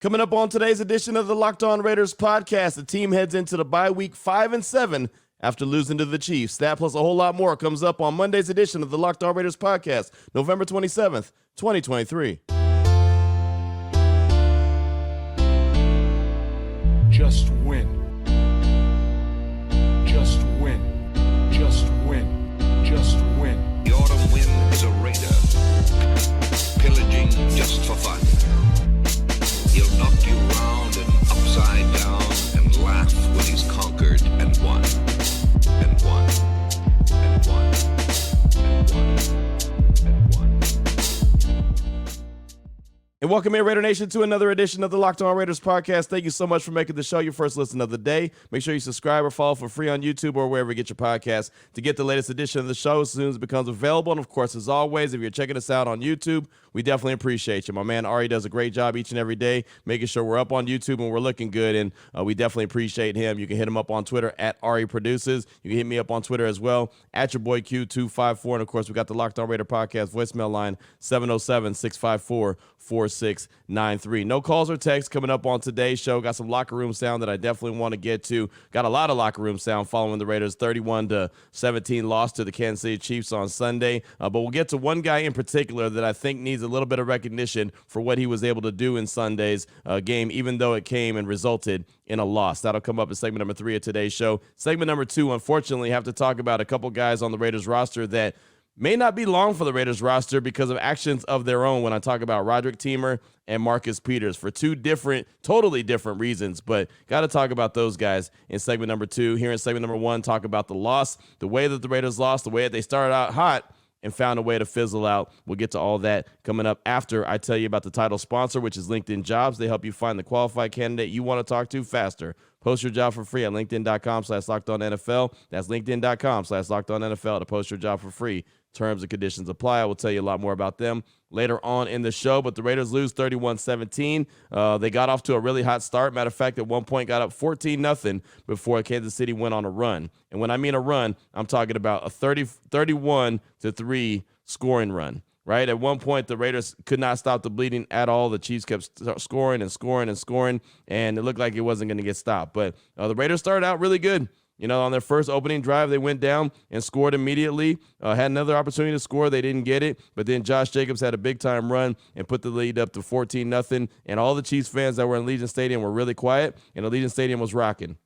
Coming up on today's edition of the Locked On Raiders podcast, the team heads into the bye week 5-7 after losing to the Chiefs. That plus a whole lot more comes up on Monday's edition of the Locked On Raiders podcast, November 27th, 2023. Just win. Just win. Just win. Just win. The autumn wind is a raider, pillaging just for fun. He'll knock you round and upside down and laugh when he's conquered and won. And won. And won. And won. And won. And welcome in, Raider Nation, to another edition of the Locked On Raiders podcast. Thank you so much for making the show your first listen of the day. Make sure you subscribe or follow for free on YouTube or wherever you get your podcasts to get the latest edition of the show as soon as it becomes available. And, of course, as always, if you're checking us out on YouTube, we definitely appreciate you. My man Ari does a great job each and every day making sure we're up on YouTube and we're looking good, and we definitely appreciate him. You can hit him up on Twitter at Ari Produces. You can hit me up on Twitter as well at your boy Q254. And, of course, we got the Locked On Raider podcast voicemail line 707-654-4693. No calls or texts coming up on today's show. Got some locker room sound that I definitely want to get to. Got a lot of locker room sound following the Raiders' 31-17 loss to the Kansas City Chiefs on Sunday. But we'll get to one guy in particular that I think needs a little bit of recognition for what he was able to do in Sunday's game, even though it came and resulted in a loss. That'll come up in segment number 3 of today's show. Segment number 2, unfortunately, have to talk about a couple guys on the Raiders roster that may not be long for the Raiders roster because of actions of their own when I talk about Roderic Teamer and Marcus Peters for two totally different reasons, but got to talk about those guys in segment number 2. Here in segment number 1, talk about the loss, the way that the Raiders lost, the way that they started out hot and found a way to fizzle out. We'll get to all that coming up after I tell you about the title sponsor, which is LinkedIn Jobs. They help you find the qualified candidate you want to talk to faster. Post your job for free at linkedin.com/LockedOnNFL. That's linkedin.com/LockedOnNFL to post your job for free. Terms and conditions apply. I will tell you a lot more about them later on in the show, but the Raiders lose 31-17. They got off to a really hot start. Matter of fact, at one point got up 14-0 before Kansas City went on a run. And when I mean a run, I'm talking about a 31-3 scoring run. Right? At one point, the Raiders could not stop the bleeding at all. The Chiefs kept scoring and scoring and scoring, and it looked like it wasn't going to get stopped. But the Raiders started out really good. You know, on their first opening drive, they went down and scored immediately. Had another opportunity to score. They didn't get it. But then Josh Jacobs had a big-time run and put the lead up to 14-0. And all the Chiefs fans that were in Allegiant Stadium were really quiet, and Allegiant Stadium was rocking.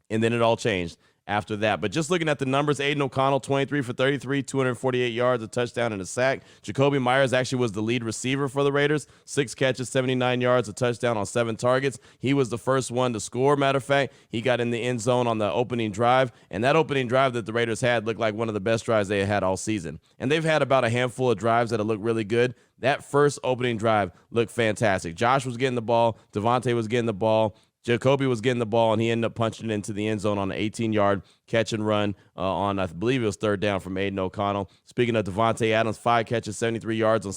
And then it all changed after that. But just looking at the numbers, Aiden O'Connell, 23 for 33, 248 yards, a touchdown, and a sack. Jacoby Myers actually was the lead receiver for the Raiders. 6 catches, 79 yards, a touchdown on 7 targets. He was the first one to score. Matter of fact, he got in the end zone on the opening drive, and that opening drive that the Raiders had looked like one of the best drives they had all season. And they've had about a handful of drives that have looked really good. That first opening drive looked fantastic. Josh was getting the ball. Devontae was getting the ball. Jacoby was getting the ball, and he ended up punching it into the end zone on an 18-yard catch and run on, I believe it was 3rd down from Aiden O'Connell. Speaking of Devontae Adams, 5 catches, 73 yards on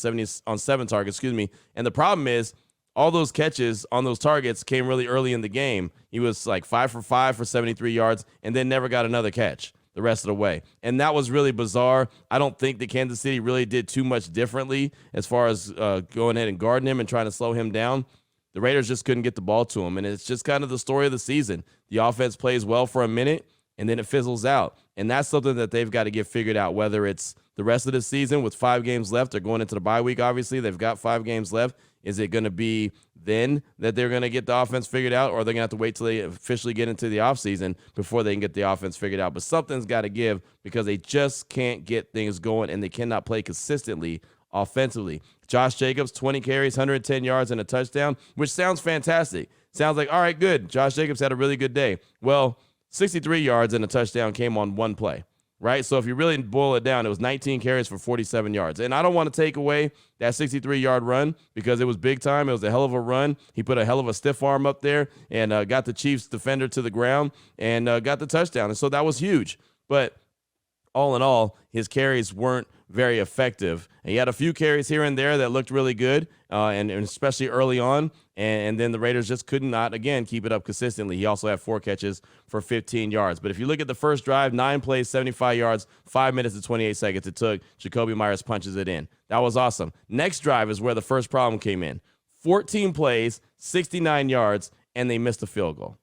7 targets, And the problem is all those catches on those targets came really early in the game. He was like 5 for 5 for 73 yards and then never got another catch the rest of the way. And that was really bizarre. I don't think that Kansas City really did too much differently as far as going ahead and guarding him and trying to slow him down. The Raiders just couldn't get the ball to him, and it's just kind of the story of the season. The offense plays well for a minute, and then it fizzles out. And that's something that they've got to get figured out, whether it's the rest of the season with 5 games left. They're going into the bye week, obviously. They've got 5 games left. Is it going to be then that they're going to get the offense figured out, or are they going to have to wait till they officially get into the offseason before they can get the offense figured out? But something's got to give because they just can't get things going, and they cannot play consistently offensively. Josh Jacobs, 20 carries, 110 yards, and a touchdown, which sounds fantastic. Sounds like, all right, good. Josh Jacobs had a really good day. Well, 63 yards and a touchdown came on one play, right? So if you really boil it down, it was 19 carries for 47 yards. And I don't want to take away that 63-yard run because it was big time. It was a hell of a run. He put a hell of a stiff arm up there and got the Chiefs defender to the ground and got the touchdown. And so that was huge. But all in all, his carries weren't very effective. And he had a few carries here and there that looked really good, and especially early on. And then the Raiders just could not, again, keep it up consistently. He also had 4 catches for 15 yards. But if you look at the first drive, 9 plays, 75 yards, 5 minutes and 28 seconds it took. Jacoby Myers punches it in. That was awesome. Next drive is where the first problem came in. 14 plays, 69 yards, and they missed a field goal.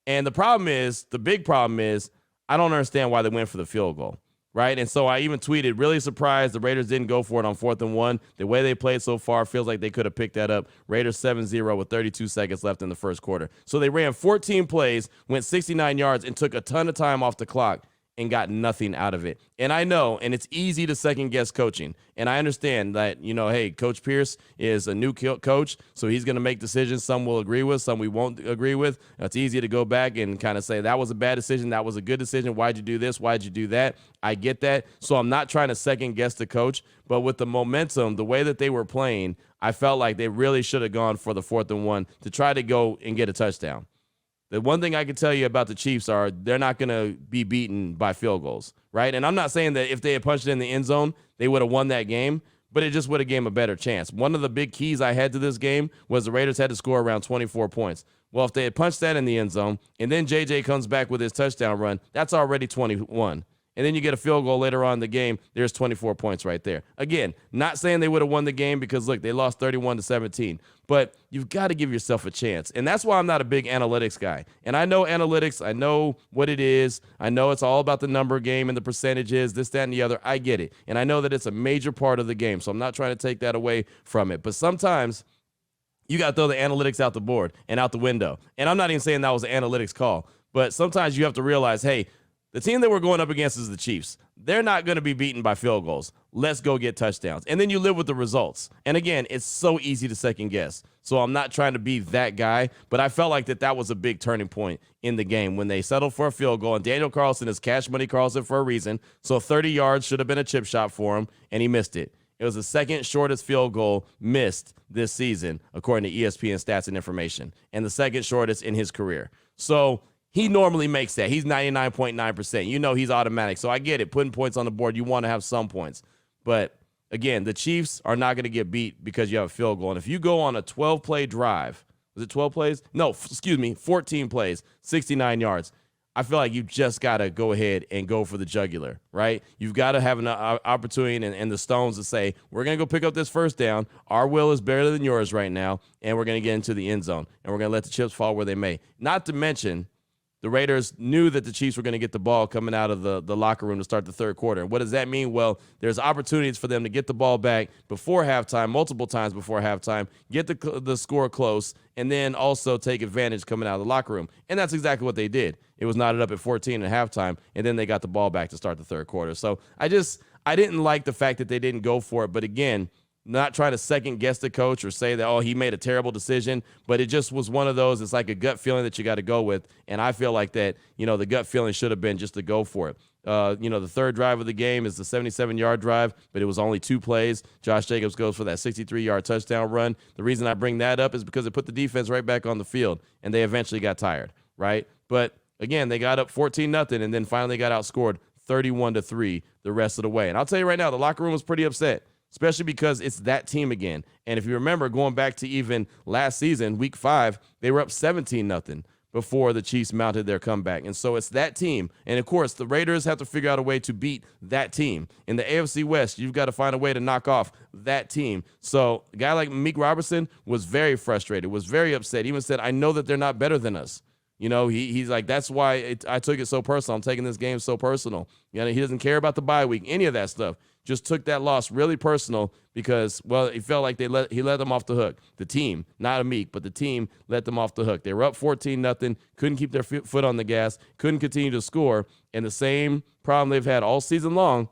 And the big problem is, I don't understand why they went for the field goal, right? And so I even tweeted, really surprised the Raiders didn't go for it on 4th and 1. The way they played so far feels like they could have picked that up. Raiders 7-0 with 32 seconds left in the first quarter. So they ran 14 plays, went 69 yards, and took a ton of time off the clock and got nothing out of it. And I know, and it's easy to second guess coaching. And I understand that, hey, Coach Pierce is a new coach, so he's going to make decisions some we'll agree with, some we won't agree with. It's easy to go back and kind of say, that was a bad decision, that was a good decision, why'd you do this, why'd you do that? I get that. So I'm not trying to second guess the coach, but with the momentum, the way that they were playing, I felt like they really should have gone for the 4th and 1 to try to go and get a touchdown. The one thing I can tell you about the Chiefs are they're not going to be beaten by field goals, right? And I'm not saying that if they had punched it in the end zone, they would have won that game, but it just would have gave them a better chance. One of the big keys I had to this game was the Raiders had to score around 24 points. Well, if they had punched that in the end zone, and then JJ comes back with his touchdown run, that's already 21. And then you get a field goal later on in the game, there's 24 points right there. Again, not saying they would have won the game because, look, they lost 31-17. But you've got to give yourself a chance. And that's why I'm not a big analytics guy. And I know analytics. I know what it is. I know it's all about the number game and the percentages, this, that, and the other. I get it. And I know that it's a major part of the game. So I'm not trying to take that away from it. But sometimes you got to throw the analytics out the board and out the window. And I'm not even saying that was an analytics call. But sometimes you have to realize, hey, the team that we're going up against is the Chiefs. They're not going to be beaten by field goals. Let's go get touchdowns. And then you live with the results. And again, it's so easy to second guess. So I'm not trying to be that guy, but I felt like that was a big turning point in the game when they settled for a field goal. And Daniel Carlson is Cash Money Carlson for a reason. So 30 yards should have been a chip shot for him, and he missed it. It was the second shortest field goal missed this season, according to ESPN Stats and Information, and the second shortest in his career. So he normally makes that. He's 99.9%. He's automatic. So I get it. Putting points on the board, you want to have some points. But, again, the Chiefs are not going to get beat because you have a field goal. And if you go on a 12-play drive, was it 12 plays? No, 14 plays, 69 yards. I feel like you just got to go ahead and go for the jugular, right? You've got to have an opportunity and the stones to say, we're going to go pick up this first down. Our will is better than yours right now, and we're going to get into the end zone, and we're going to let the chips fall where they may. Not to mention, the Raiders knew that the Chiefs were going to get the ball coming out of the locker room to start the third quarter. And what does that mean? Well, there's opportunities for them to get the ball back before halftime, multiple times before halftime, get the score close, and then also take advantage coming out of the locker room. And that's exactly what they did. It was knotted up at 14 at halftime, and then they got the ball back to start the third quarter. So I didn't like the fact that they didn't go for it. But again, not trying to second guess the coach or say that, oh, he made a terrible decision, but it just was one of those. It's like a gut feeling that you got to go with. And I feel like that, the gut feeling should have been just to go for it. The third drive of the game is the 77-yard drive, but it was only 2 plays. Josh Jacobs goes for that 63-yard touchdown run. The reason I bring that up is because it put the defense right back on the field, and they eventually got tired, right? But again, they got up 14-0, and then finally got outscored 31-3 the rest of the way. And I'll tell you right now, the locker room was pretty upset, especially because it's that team again. And if you remember, going back to even last season, week 5, they were up 17-0 before the Chiefs mounted their comeback. And so it's that team. And, of course, the Raiders have to figure out a way to beat that team. In the AFC West, you've got to find a way to knock off that team. So a guy like Meek Robertson was very frustrated, was very upset. He even said, I know that they're not better than us. He's like, that's why I took it so personal. I'm taking this game so personal. He doesn't care about the bye week, any of that stuff. Just took that loss really personal because, well, he felt like he let them off the hook. The team, not Meek, but the team let them off the hook. They were up 14-0, couldn't keep their foot on the gas, couldn't continue to score, and the same problem they've had all season long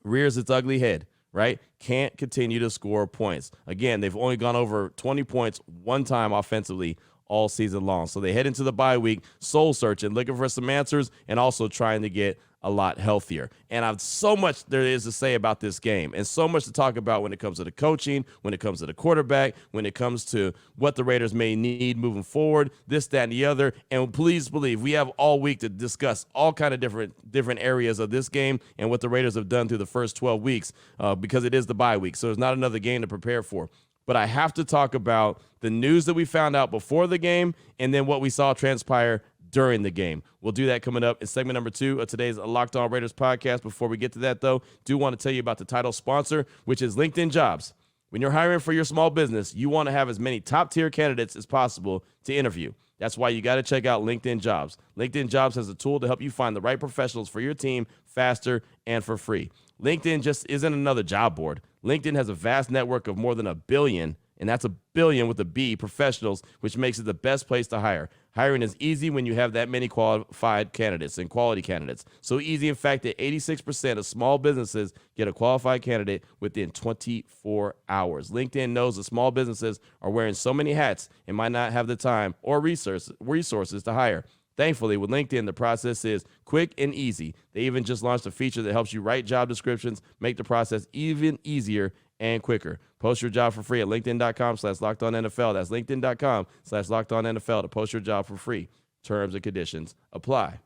rears its ugly head, right? Can't continue to score points. Again, they've only gone over 20 points one time offensively all season long. So they head into the bye week soul searching, looking for some answers, and also trying to get a lot healthier. And I've so much there is to say about this game and so much to talk about when it comes to the coaching, when it comes to the quarterback, when it comes to what the Raiders may need moving forward, this, that, and the other. And please believe we have all week to discuss all kind of different areas of this game and what the Raiders have done through the first 12 weeks because it is the bye week. So there's not another game to prepare for. But I have to talk about the news that we found out before the game and then what we saw transpire during the game. We'll do that coming up in segment number 2 of today's Locked On Raiders podcast. Before we get to that, though, do want to tell you about the title sponsor, which is LinkedIn Jobs. When you're hiring for your small business, you want to have as many top-tier candidates as possible to interview. That's why you got to check out LinkedIn Jobs. LinkedIn Jobs has a tool to help you find the right professionals for your team faster and for free. LinkedIn just isn't another job board. LinkedIn has a vast network of more than 1 billion, and that's 1 billion with a B, professionals, which makes it the best place to hire. Hiring is easy when you have that many qualified candidates and quality candidates. So easy, in fact, that 86% of small businesses get a qualified candidate within 24 hours. LinkedIn knows that small businesses are wearing so many hats and might not have the time or resources to hire. Thankfully, with LinkedIn, the process is quick and easy. They even just launched a feature that helps you write job descriptions, make the process even easier and quicker. Post your job for free at linkedin.com/LockedOnNFL. That's linkedin.com/LockedOnNFL to post your job for free. Terms and conditions apply.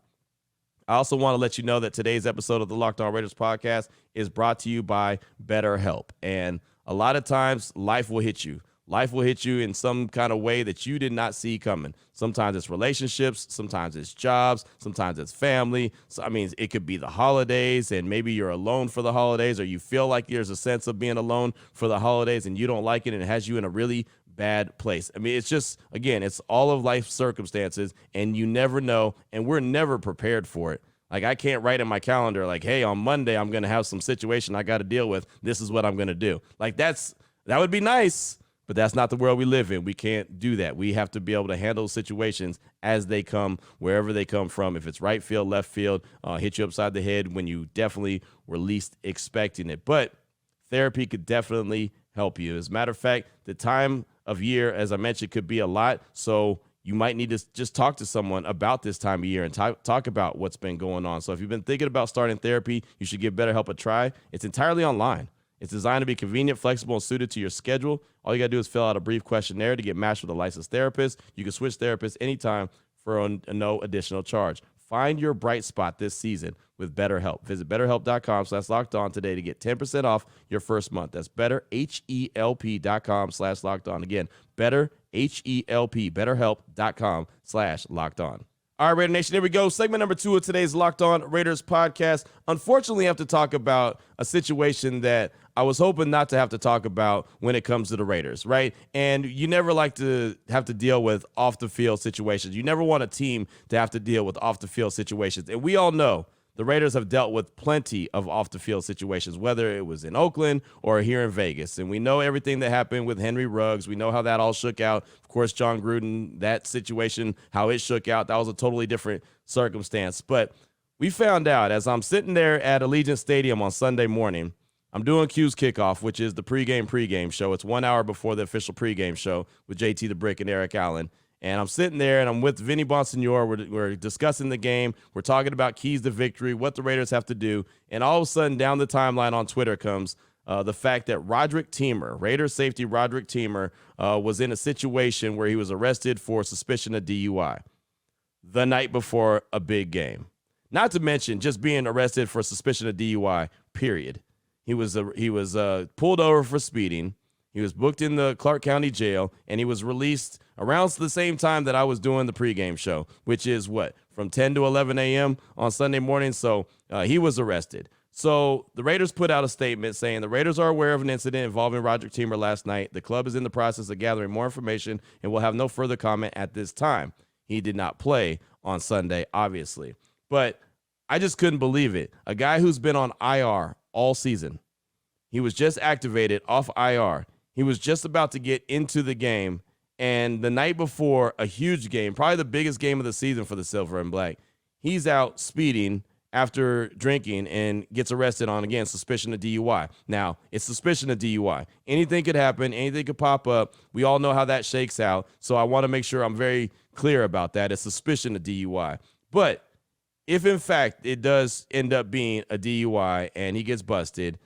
I also want to let you know that today's episode of the Locked On Raiders podcast is brought to you by BetterHelp. And a lot of times, life will hit you. Life will hit you in some kind of way that you did not see coming. Sometimes it's relationships, sometimes it's jobs, sometimes it's family. So, I mean, it could be the holidays, and maybe you're alone for the holidays, or you feel like there's a sense of being alone for the holidays and you don't like it, and it has you in a really bad place. I mean, it's just, again, it's all of life circumstances, and you never know, and we're never prepared for it. Like, I can't write in my calendar, like, hey, on Monday, I'm going to have some situation I got to deal with. This is what I'm going to do. Like, that would be nice. But that's not the world we live in. We can't do that. We have to be able to handle situations as they come, wherever they come from. If it's right field, left field, hit you upside the head when you definitely were least expecting it. But therapy could definitely help you. As a matter of fact, the time of year, as I mentioned, could be a lot. So you might need to just talk to someone about this time of year and talk about what's been going on. So if you've been thinking about starting therapy, you should give BetterHelp a try. It's entirely online. It's designed to be convenient, flexible, and suited to your schedule. All you got to do is fill out a brief questionnaire to get matched with a licensed therapist. You can switch therapists anytime for no additional charge. Find your bright spot this season with BetterHelp. Visit BetterHelp.com/LockedOn today to get 10% off your first month. That's BetterHelp.com/LockedOn. Again, BetterHelp, BetterHelp.com/LockedOn. All right, Raider Nation, here we go. Segment number 2 of today's Locked On Raiders podcast. Unfortunately, I have to talk about a situation that I was hoping not to have to talk about when it comes to the Raiders, right? And you never like to have to deal with off-the-field situations. You never want a team to have to deal with off-the-field situations. And we all know the Raiders have dealt with plenty of off-the-field situations, whether it was in Oakland or here in Vegas. And we know everything that happened with Henry Ruggs. We know how that all shook out. Of course, John Gruden, that situation, how it shook out, that was a totally different circumstance. But we found out as I'm sitting there at Allegiant Stadium on Sunday morning, I'm doing Q's Kickoff, which is the pregame show. It's 1 hour before the official pregame show with JT the Brick and Eric Allen. And I'm sitting there, and I'm with Vinny Bonsignore. We're discussing the game. We're talking about keys to victory, what the Raiders have to do. And all of a sudden, down the timeline on Twitter comes the fact that Roderic Teamer, Raiders safety Roderic Teamer, was in a situation where he was arrested for suspicion of DUI the night before a big game. Not to mention just being arrested for suspicion of DUI, period. He was pulled over for speeding. He was booked in the Clark County Jail, and he was released around the same time that I was doing the pregame show, which is from 10 to 11 a.m. on Sunday morning. So he was arrested. So the Raiders put out a statement saying the Raiders are aware of an incident involving Roderic Teamer last night. The club is in the process of gathering more information and will have no further comment at this time. He did not play on Sunday, obviously. But I just couldn't believe it. A guy who's been on IR all season. He was just activated off IR. He was just about to get into the game. And the night before a huge game, probably the biggest game of the season for the Silver and Black, he's out speeding after drinking and gets arrested on, again, suspicion of DUI. Now, it's suspicion of DUI. Anything could happen. Anything could pop up. We all know how that shakes out. So I want to make sure I'm very clear about that. It's suspicion of DUI. But if, in fact, it does end up being a DUI and he gets busted,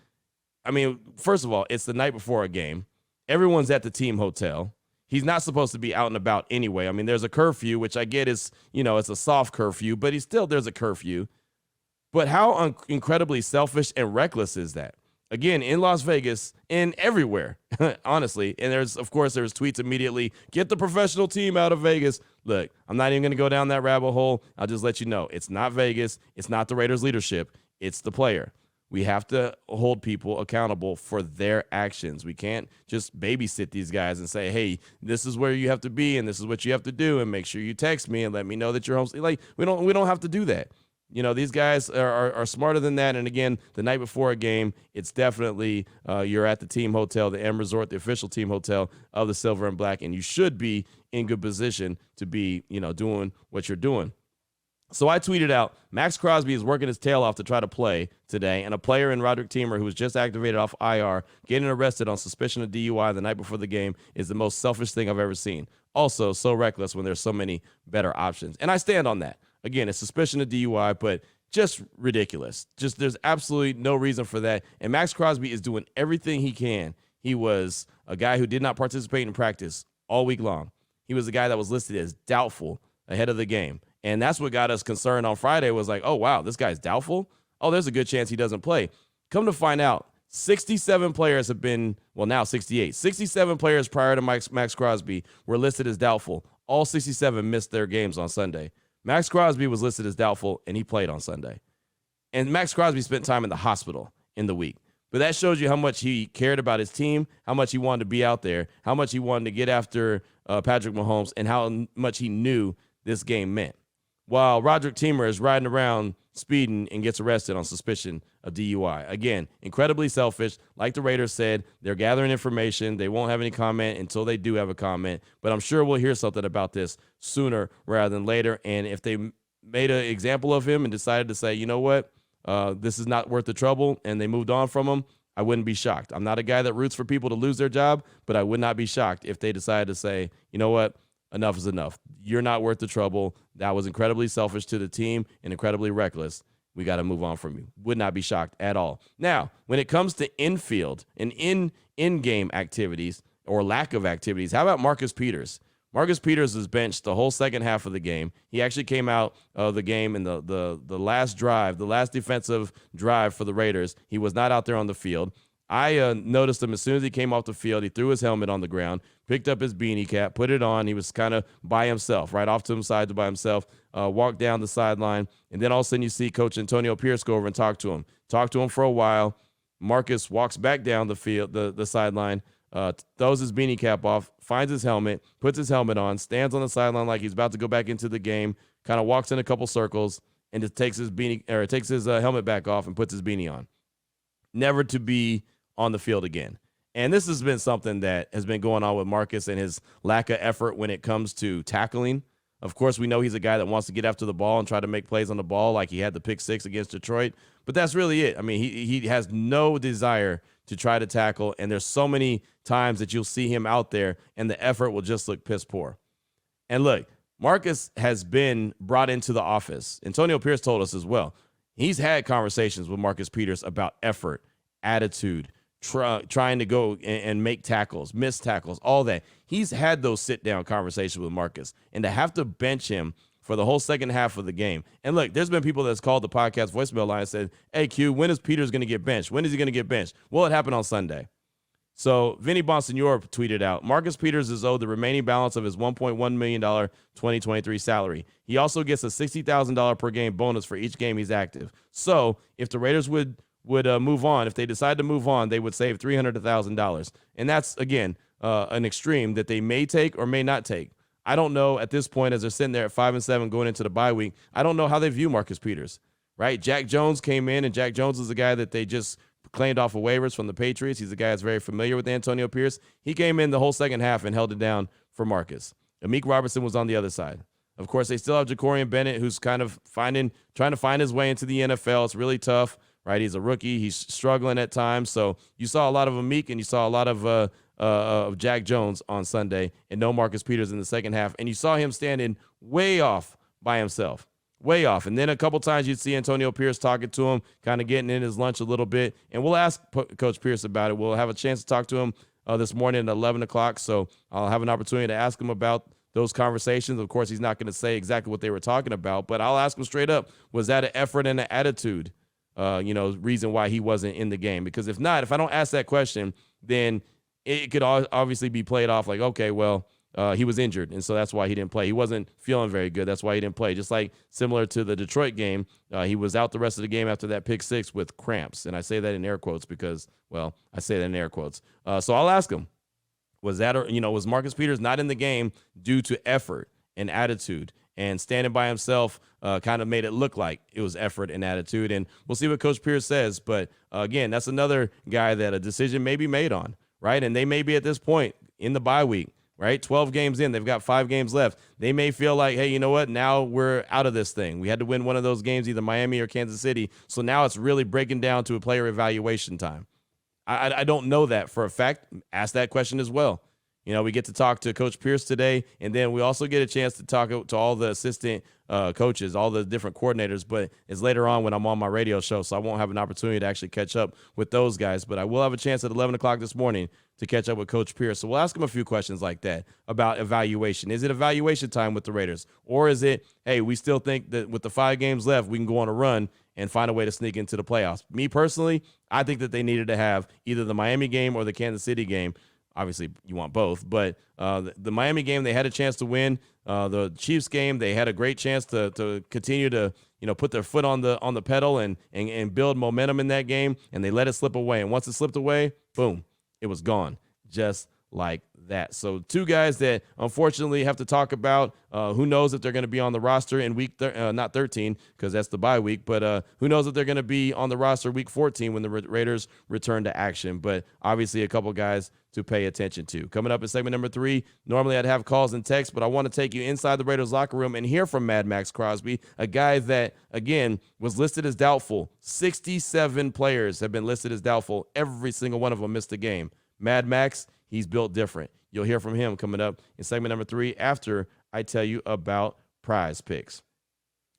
I mean, first of all, it's the night before a game. Everyone's at the team hotel. He's not supposed to be out and about anyway. I mean, there's a curfew, which I get is, it's a soft curfew, but there's a curfew. But how incredibly selfish and reckless is that? Again, in Las Vegas and everywhere, honestly. And there's tweets immediately, get the professional team out of Vegas. Look, I'm not even going to go down that rabbit hole. I'll just let you know, it's not Vegas. It's not the Raiders leadership. It's the player. We have to hold people accountable for their actions. We can't just babysit these guys and say, hey, this is where you have to be and this is what you have to do, and make sure you text me and let me know that you're home. Like, we don't have to do that. These guys are smarter than that. And again, the night before a game, it's definitely you're at the team hotel, the M Resort, the official team hotel of the Silver and Black, and you should be in good position to be, doing what you're doing. So I tweeted out, Maxx Crosby is working his tail off to try to play today, and a player in Roderic Teamer who was just activated off IR getting arrested on suspicion of DUI the night before the game is the most selfish thing I've ever seen. Also, so reckless when there's so many better options. And I stand on that. Again, it's suspicion of DUI, but just ridiculous. Just there's absolutely no reason for that. And Maxx Crosby is doing everything he can. He was a guy who did not participate in practice all week long. He was a guy that was listed as doubtful ahead of the game. And that's what got us concerned on Friday was like, oh, wow, this guy's doubtful? Oh, there's a good chance he doesn't play. Come to find out, 67 players have been, well, now 68. 67 players prior to Maxx Crosby were listed as doubtful. All 67 missed their games on Sunday. Maxx Crosby was listed as doubtful, and he played on Sunday. And Maxx Crosby spent time in the hospital in the week. But that shows you how much he cared about his team, how much he wanted to be out there, how much he wanted to get after Patrick Mahomes, and how much he knew this game meant. While Roderic Teamer is riding around speeding and gets arrested on suspicion of DUI. Again, incredibly selfish. Like the Raiders said, they're gathering information. They won't have any comment until they do have a comment. But I'm sure we'll hear something about this sooner rather than later. And if they made an example of him and decided to say, you know what, this is not worth the trouble, and they moved on from him, I wouldn't be shocked. I'm not a guy that roots for people to lose their job, but I would not be shocked if they decided to say, you know what, enough is enough. You're not worth the trouble. That was incredibly selfish to the team and incredibly reckless. We got to move on from you. Would not be shocked at all. Now, when it comes to infield and in-game activities or lack of activities, how about Marcus Peters? Marcus Peters was benched the whole second half of the game. He actually came out of the game in the last drive, the last defensive drive for the Raiders. He was not out there on the field. I noticed him as soon as he came off the field. He threw his helmet on the ground, picked up his beanie cap, put it on. He was kind of by himself, right off to the side by himself, walked down the sideline. And then all of a sudden you see Coach Antonio Pierce go over and talk to him for a while. Marcus walks back down the field, the sideline, throws his beanie cap off, finds his helmet, puts his helmet on, stands on the sideline like he's about to go back into the game, kind of walks in a couple circles, and just takes his helmet back off and puts his beanie on. Never to be on the field again. And this has been something that has been going on with Marcus and his lack of effort when it comes to tackling. Of course, we know he's a guy that wants to get after the ball and try to make plays on the ball like he had the pick six against Detroit. But that's really it. I mean, he has no desire to try to tackle, and there's so many times that you'll see him out there and the effort will just look piss poor. And look, Marcus has been brought into the office. Antonio Pierce told us as well. He's had conversations with Marcus Peters about effort, attitude, trying to go and make tackles, miss tackles, all that. He's had those sit-down conversations with Marcus. And to have to bench him for the whole second half of the game. And look, there's been people that's called the podcast voicemail line and said, hey, Q, when is Peters going to get benched? When is he going to get benched? Well, it happened on Sunday. So Vinny Bonsignor tweeted out, Marcus Peters is owed the remaining balance of his $1.1 million 2023 salary. He also gets a $60,000 per game bonus for each game he's active. So if the Raiders would move on, if they decide to move on, they would save $300,000. And that's, again, an extreme that they may take or may not take. I don't know at this point, as they're sitting there at 5-7 going into the bye week, I don't know how they view Marcus Peters, right? Jack Jones came in, and Jack Jones is the guy that they just claimed off of waivers from the Patriots. He's a guy that's very familiar with Antonio Pierce. He came in the whole second half and held it down for Marcus. Amik Robertson was on the other side. Of course, they still have Jacorian Bennett, who's kind of trying to find his way into the NFL. It's really tough, right? He's a rookie. He's struggling at times. So you saw a lot of Amik, and you saw a lot of Jack Jones on Sunday, and no Marcus Peters in the second half. And you saw him standing way off by himself. Way off. And then a couple times you'd see Antonio Pierce talking to him, kind of getting in his lunch a little bit. And we'll ask Coach Pierce about it. We'll have a chance to talk to him this morning at 11 o'clock. So I'll have an opportunity to ask him about those conversations. Of course, he's not going to say exactly what they were talking about, but I'll ask him straight up, was that an effort and an attitude, reason why he wasn't in the game? Because if not, if I don't ask that question, then it could obviously be played off like, okay, well, he was injured, and so that's why he didn't play. He wasn't feeling very good. That's why he didn't play. Just like similar to the Detroit game, he was out the rest of the game after that pick six with cramps. And I say that in air quotes because, well, I say that in air quotes. So I'll ask him, was Marcus Peters not in the game due to effort and attitude? And standing by himself kind of made it look like it was effort and attitude. And we'll see what Coach Pierce says. But, again, that's another guy that a decision may be made on, right? And they may be at this point in the bye week, right? 12 games in. They've got 5 games left. They may feel like, hey, you know what? Now we're out of this thing. We had to win one of those games, either Miami or Kansas City. So now it's really breaking down to a player evaluation time. I don't know that for a fact. Ask that question as well. We get to talk to Coach Pierce today, and then we also get a chance to talk to all the assistant coaches, all the different coordinators, but it's later on when I'm on my radio show, so I won't have an opportunity to actually catch up with those guys. But I will have a chance at 11 o'clock this morning to catch up with Coach Pierce. So we'll ask him a few questions like that about evaluation. Is it evaluation time with the Raiders? Or is it, hey, we still think that with the 5 games left, we can go on a run and find a way to sneak into the playoffs? Me personally, I think that they needed to have either the Miami game or the Kansas City game. Obviously, you want both, but the Miami game, they had a chance to win. The Chiefs game, they had a great chance to continue to put their foot on the pedal and build momentum in that game, and they let it slip away. And once it slipped away, boom, it was gone, just like that. So 2 guys that unfortunately have to talk about. Who knows if they're going to be on the roster in week not 13 because that's the bye week, but who knows if they're going to be on the roster week 14 when the Raiders return to action. But obviously a couple guys to pay attention to. Coming up in segment number 3, normally I'd have calls and texts, but I want to take you inside the Raiders locker room and hear from Maxx Crosby, a guy that, again, was listed as doubtful. 67 players have been listed as doubtful. Every single one of them missed a game. Maxx, he's built different. You'll hear from him coming up in segment number 3 after I tell you about PrizePicks.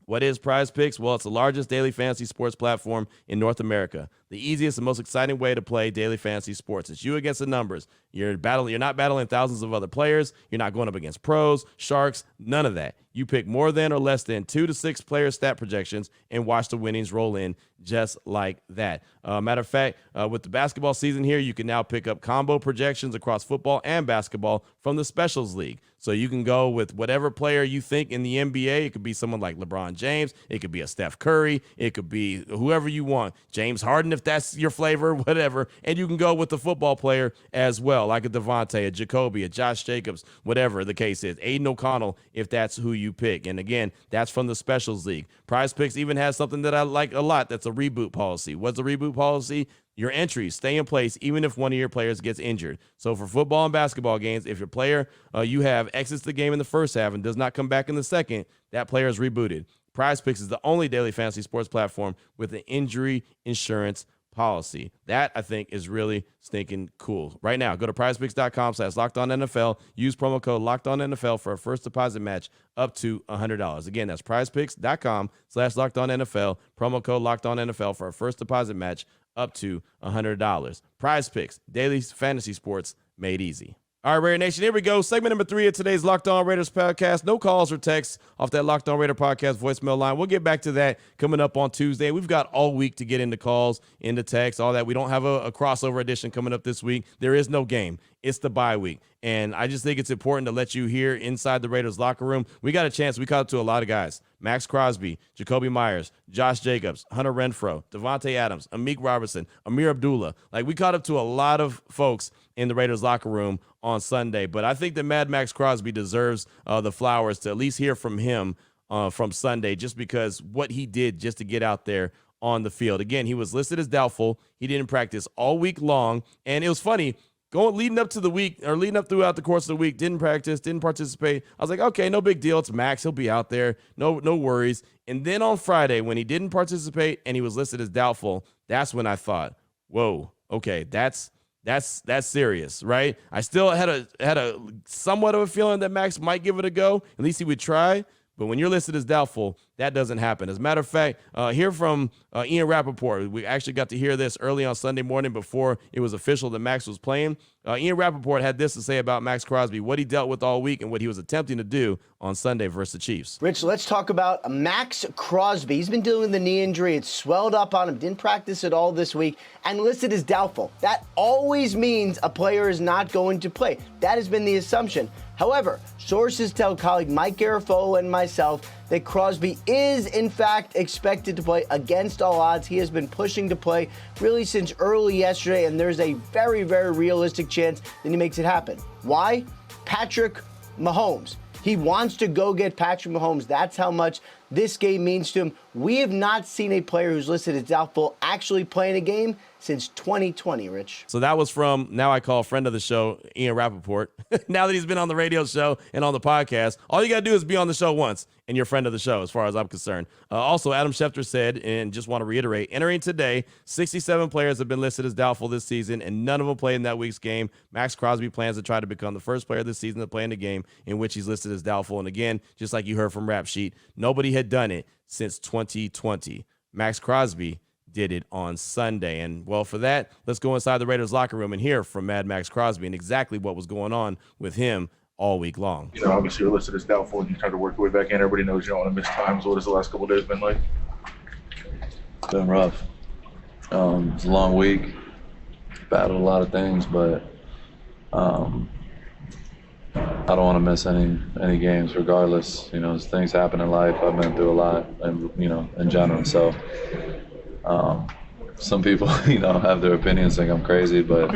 What is PrizePicks? Well, it's the largest daily fantasy sports platform in North America. The easiest and most exciting way to play daily fantasy sports. It's you against the numbers. You're not battling thousands of other players. You're not going up against pros, sharks, none of that. You pick more than or less than 2 to 6 player stat projections and watch the winnings roll in just like that. Matter of fact, with the basketball season here, you can now pick up combo projections across football and basketball from the Specials League. So you can go with whatever player you think in the NBA. It could be someone like LeBron James. It could be a Steph Curry. It could be whoever you want. James Harden, if that's your flavor, whatever. And you can go with the football player as well, like a Devontae, a Jacoby, a Josh Jacobs, whatever the case is. Aiden O'Connell, if that's who you pick. And again, that's from the Specials League. PrizePicks even has something that I like a lot. That's a reboot policy. What's the reboot policy? Your entries stay in place even if one of your players gets injured. So for football and basketball games, if your player you have exits the game in the first half and does not come back in the second, that player is rebooted. PrizePicks is the only daily fantasy sports platform with an injury insurance policy. That, I think, is really stinking cool. Right now, go to prizepicks.com/LockedOnNFL. Use promo code LockedOnNFL for a first deposit match up to $100. Again, that's prizepicks.com/LockedOnNFL. Promo code LockedOnNFL for a first deposit match up to $100. PrizePicks, daily fantasy sports made easy. All right, Raider Nation, here we go. Segment number 3 of today's Locked On Raiders podcast. No calls or texts off that Locked On Raider podcast voicemail line. We'll get back to that coming up on Tuesday. We've got all week to get into calls, into texts, all that. We don't have a crossover edition coming up this week. There is no game. It's the bye week. And I just think it's important to let you hear inside the Raiders locker room. We got a chance. We caught up to a lot of guys. Maxx Crosby, Jacoby Myers, Josh Jacobs, Hunter Renfrow, Devontae Adams, Amik Robertson, Amir Abdullah. Like, we caught up to a lot of folks in the Raiders locker room on Sunday. But I think that Maxx Crosby deserves the flowers to at least hear from him from Sunday, just because what he did just to get out there on the field. Again, he was listed as doubtful. He didn't practice all week long. And it was funny. Leading up throughout the course of the week, didn't practice, didn't participate. I was like, okay, no big deal. It's Max. He'll be out there. No worries. And then on Friday, when he didn't participate and he was listed as doubtful, that's when I thought, whoa, okay, that's serious, right? I still had a somewhat of a feeling that Max might give it a go. At least he would try. But when you're listed as doubtful, that doesn't happen. As a matter of fact, hear from Ian Rappaport. We actually got to hear this early on Sunday morning before it was official that Max was playing. Ian Rappaport had this to say about Maxx Crosby, what he dealt with all week and what he was attempting to do on Sunday versus the Chiefs. Rich, let's talk about Maxx Crosby. He's been dealing with the knee injury. It's swelled up on him. Didn't practice at all this week and listed as doubtful. That always means a player is not going to play. That has been the assumption. However, sources tell colleague Mike Garafolo and myself that Crosby is, in fact, expected to play against all odds. He has been pushing to play really since early yesterday, and there's a very, very realistic chance that he makes it happen. Why? Patrick Mahomes. He wants to go get Patrick Mahomes. That's how much this game means to him. We have not seen a player who's listed as doubtful actually playing a game since 2020, Rich. So that was from, now I call friend of the show, Ian Rappaport. Now that he's been on the radio show and on the podcast, all you got to do is be on the show once, and you're a friend of the show as far as I'm concerned. Also, Adam Schefter said, and just want to reiterate, entering today, 67 players have been listed as doubtful this season, and none of them played in that week's game. Maxx Crosby plans to try to become the first player this season to play in the game in which he's listed as doubtful. And again, just like you heard from Rap Sheet, nobody had done it since 2020. Maxx Crosby did it on Sunday. And, well, for that, let's go inside the Raiders locker room and hear from Mad Maxx Crosby and exactly what was going on with him all week long. You know, obviously you're listed as doubtful and you try to work your way back in. Everybody knows you don't want to miss times. What has the last couple of days been like? It's been rough. It's a long week. Battled a lot of things, but I don't want to miss any games regardless. You know, as things happen in life, I've been through a lot, and, you know, in general. So some people, you know, have their opinions, think I'm crazy, but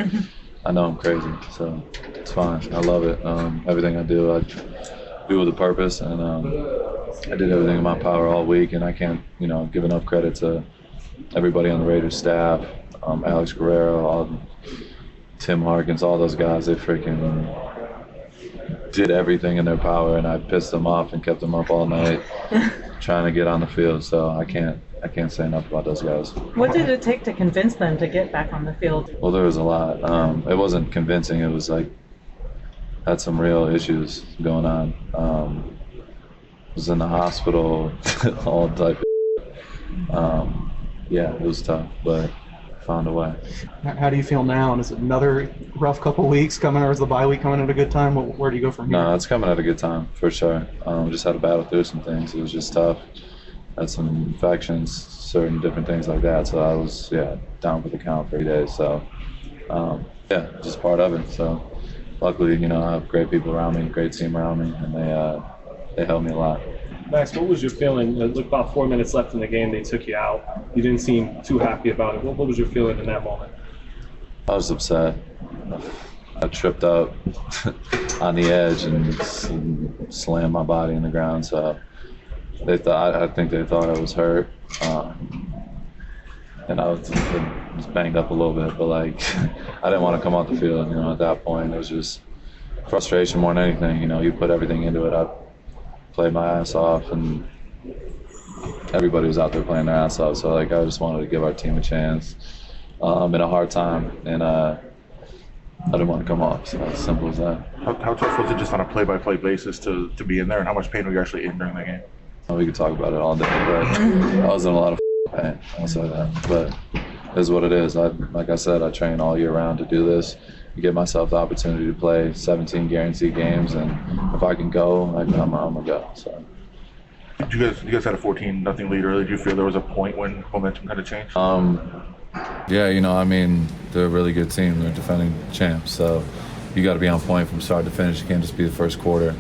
I know I'm crazy, so it's fine. I love it. Everything I do with a purpose, and I did everything in my power all week, and I can't, you know, give enough credit to everybody on the Raiders staff, Alex Guerrero, Tim Harkins, all those guys. They freaking did everything in their power, and I pissed them off and kept them up all night trying to get on the field. So I can't say enough about those guys. What did it take to convince them to get back on the field? Well, there was a lot. It wasn't convincing. It was like, had some real issues going on. Was in the hospital, all type of yeah, it was tough, but found a way. How do you feel now? And is it another rough couple weeks coming, or is the bye week coming at a good time? Where do you go from here? No, it's coming at a good time, for sure. Just had to battle through some things. It was just tough. Had some infections, certain different things like that. So I was, down for the count for 3 days. So, just part of it. So luckily, you know, I have great people around me, great team around me, and they helped me a lot. Max, what was your feeling? It looked about 4 minutes left in the game. They took you out. You didn't seem too happy about it. What was your feeling in that moment? I was upset. I tripped up on the edge and slammed my body in the ground. So I think they thought I was hurt. And I was banged up a little bit, but I didn't want to come off the field. You know, at that point, it was just frustration more than anything. You know, you put everything into it. I played my ass off, and everybody was out there playing their ass off. So I just wanted to give our team a chance in a hard time, and I didn't want to come off. So as simple as that. How tough was it just on a play-by-play basis to be in there, and how much pain were you actually in during the game? We could talk about it all day, but I was in a lot of pain. I'll say that, but it is what it is. Like I said, I train all year round to do this. Give myself the opportunity to play 17 guaranteed games, and if I can go, I'm gonna go. So. You guys had a 14-0 lead early. Did you feel there was a point when momentum kind of changed? Yeah, you know, I mean, they're a really good team. They're defending champs, so you got to be on point from start to finish. You can't just be the first quarter.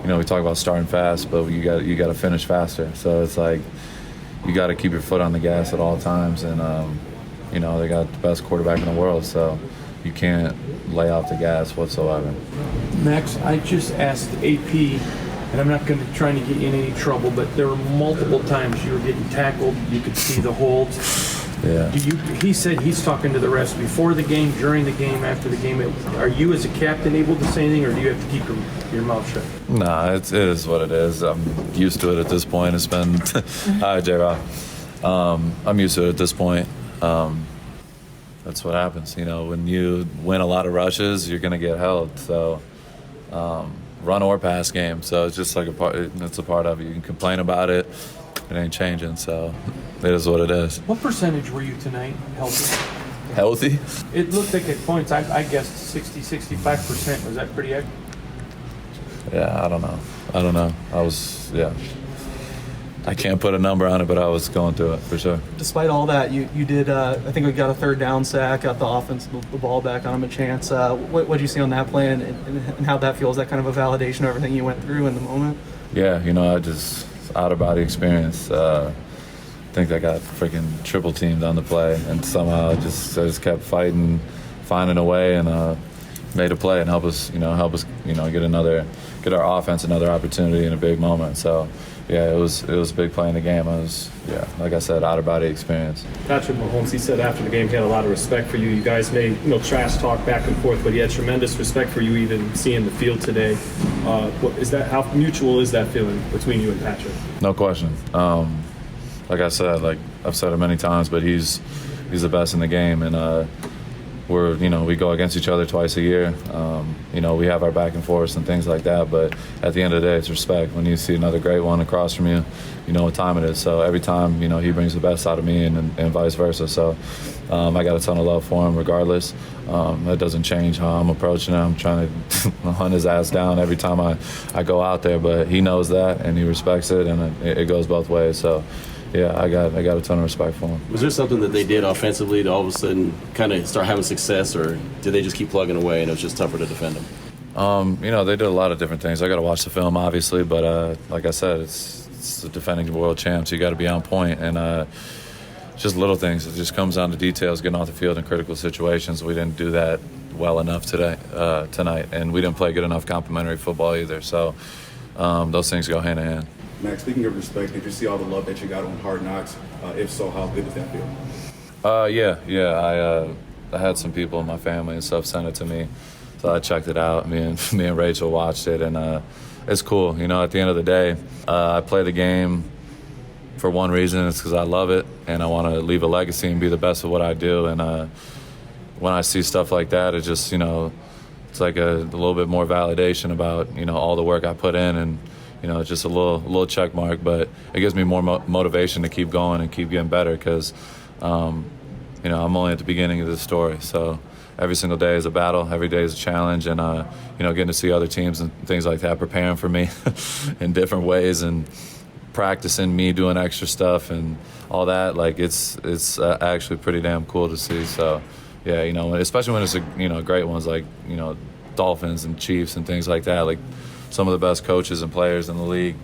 You know, we talk about starting fast, but you got to finish faster. So it's like you got to keep your foot on the gas at all times, and you know, they got the best quarterback in the world, so you can't lay off the gas whatsoever. Max, I just asked AP, and I'm not going to try to get you in any trouble, but there were multiple times you were getting tackled. You could see the holds. Yeah. He said he's talking to the refs before the game, during the game, after the game. Are you as a captain able to say anything, or do you have to keep your mouth shut? Nah, it is what it is. I'm used to it at this point. It's been hi, J-Rock. I'm used to it at this point. That's what happens. You know, when you win a lot of rushes, you're gonna get held. So run or pass game. So it's just like it's a part of it. You can complain about it. It ain't changing. So it is what it is. What percentage were you tonight healthy? Healthy? It looked like at points, I guessed 60, 65%. Was that pretty accurate? Yeah, I don't know. I was, I can't put a number on it, but I was going through it for sure. Despite all that, you did, I think we got a third down sack, got the offense, the ball back on him a chance. What did you see on that play and how that feels? That kind of a validation of everything you went through in the moment? Yeah, I just out-of-body experience. I think I got freaking triple teamed on the play, and somehow I just kept fighting, finding a way, and made a play and help us get our offense another opportunity in a big moment. So, yeah, it was a big play in the game. Like I said, out-of-body experience. Patrick Mahomes, he said after the game he had a lot of respect for you. You guys made trash talk back and forth, but he had tremendous respect for you even seeing the field today. How mutual is that feeling between you and Patrick? No question. Like I said, like I've said it many times, but he's the best in the game, and we go against each other twice a year. We have our back and forth and things like that, but at the end of the day, it's respect. When you see another great one across from you, you know what time it is. So every time, he brings the best out of me and vice versa. So I got a ton of love for him regardless. That doesn't change how I'm approaching him. I'm trying to hunt his ass down every time I go out there, but he knows that and he respects it, and it goes both ways. So yeah, I got a ton of respect for him. Was there something that they did offensively to all of a sudden kind of start having success, or did they just keep plugging away and it was just tougher to defend them? They did a lot of different things. I got to watch the film, obviously, but like I said, it's the defending world champs. You got to be on point, and just little things. It just comes down to details, getting off the field in critical situations. We didn't do that well enough tonight, and we didn't play good enough complementary football either. So those things go hand in hand. Max, speaking of respect, did you see all the love that you got on Hard Knocks? If so, how good does that feel? Yeah. I had some people in my family and stuff send it to me, so I checked it out. Me and Rachel watched it, and it's cool. At the end of the day, I play the game for one reason. It's because I love it, and I want to leave a legacy and be the best at what I do. And when I see stuff like that, it just it's like a little bit more validation about all the work I put in, and just a little check mark, but it gives me more motivation to keep going and keep getting better because, I'm only at the beginning of this story. So every single day is a battle. Every day is a challenge. And, getting to see other teams and things like that preparing for me in different ways and practicing me doing extra stuff and all that, like it's actually pretty damn cool to see. So, yeah, especially when it's, great ones like, Dolphins and Chiefs and things like that, like some of the best coaches and players in the league,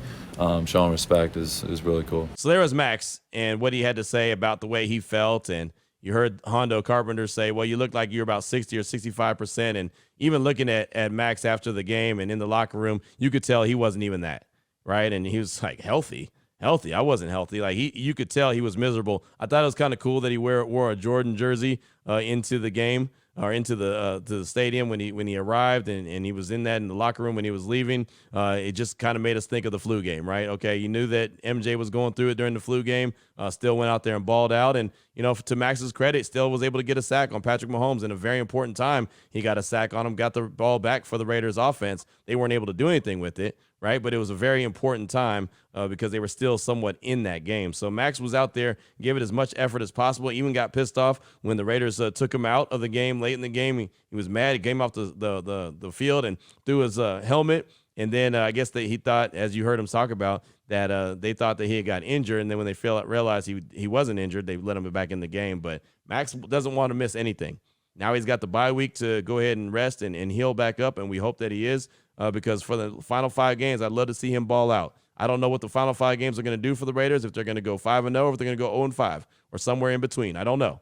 showing respect is really cool. So there was Max and what he had to say about the way he felt. And you heard Hondo Carpenter say, well, you look like you're about 60 or 65%. And even looking at Max after the game and in the locker room, you could tell he wasn't even that, right? And he was like healthy. I wasn't healthy. Like you could tell he was miserable. I thought it was kind of cool that he wore a Jordan jersey into the game. Or into the stadium when he arrived, and he was in the locker room when he was leaving. It just kind of made us think of the flu game, right? Okay, you knew that MJ was going through it during the flu game, still went out there and balled out. And, to Max's credit, still was able to get a sack on Patrick Mahomes in a very important time. He got a sack on him, got the ball back for the Raiders offense. They weren't able to do anything with it, right? But it was a very important time because they were still somewhat in that game. So Max was out there, gave it as much effort as possible, even got pissed off when the Raiders took him out of the game late in the game. He was mad. He came off the field and threw his helmet. And then I guess he thought, as you heard him talk about, that they thought that he had got injured. And then when they realized he wasn't injured, they let him back in the game. But Max doesn't want to miss anything. Now he's got the bye week to go ahead and rest and heal back up, and we hope that he is because for the final 5 games, I'd love to see him ball out. I don't know what the final 5 games are going to do for the Raiders, if they're going to go 5-0 or if they're going to go 0-5 or somewhere in between. I don't know.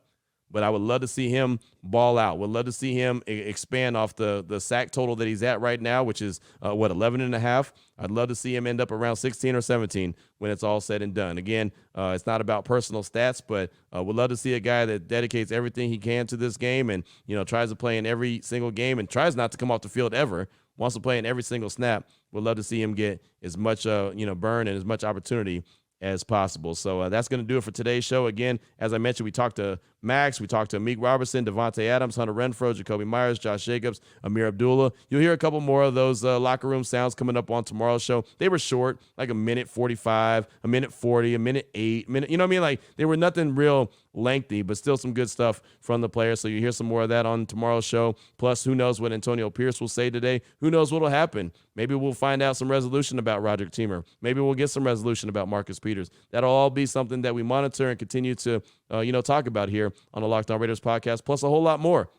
But I would love to see him ball out. Would love to see him expand off the sack total that he's at right now, which is, 11.5. I'd love to see him end up around 16 or 17 when it's all said and done. Again, it's not about personal stats, but would love to see a guy that dedicates everything he can to this game and, tries to play in every single game and tries not to come off the field ever, wants to play in every single snap. Would love to see him get as much, burn and as much opportunity as possible. So that's going to do it for today's show. Again, as I mentioned, we talked to Maxx. We talked to Amik Robertson, Devontae Adams, Hunter Renfrow, Jacoby Myers, Josh Jacobs, Amir Abdullah. You'll hear a couple more of those locker room sounds coming up on tomorrow's show. They were short, like a minute 45, a minute 40, a minute 8, minute. You know what I mean? Like they were nothing real lengthy, but still some good stuff from the players. So you hear some more of that on tomorrow's show. Plus, who knows what Antonio Pierce will say today? Who knows what will happen? Maybe we'll find out some resolution about Roderic Teamer. Maybe we'll get some resolution about Marcus Peters. That'll all be something that we monitor and continue to, talk about here on the Locked On Raiders podcast, plus a whole lot more.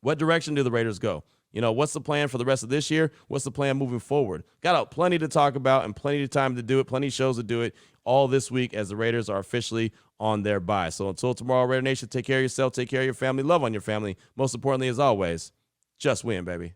What direction do the Raiders go? What's the plan for the rest of this year? What's the plan moving forward? Got out plenty to talk about and plenty of time to do it, plenty of shows to do it all this week as the Raiders are officially on their bye. So until tomorrow, Raider Nation, take care of yourself, take care of your family, love on your family. Most importantly, as always, just win, baby.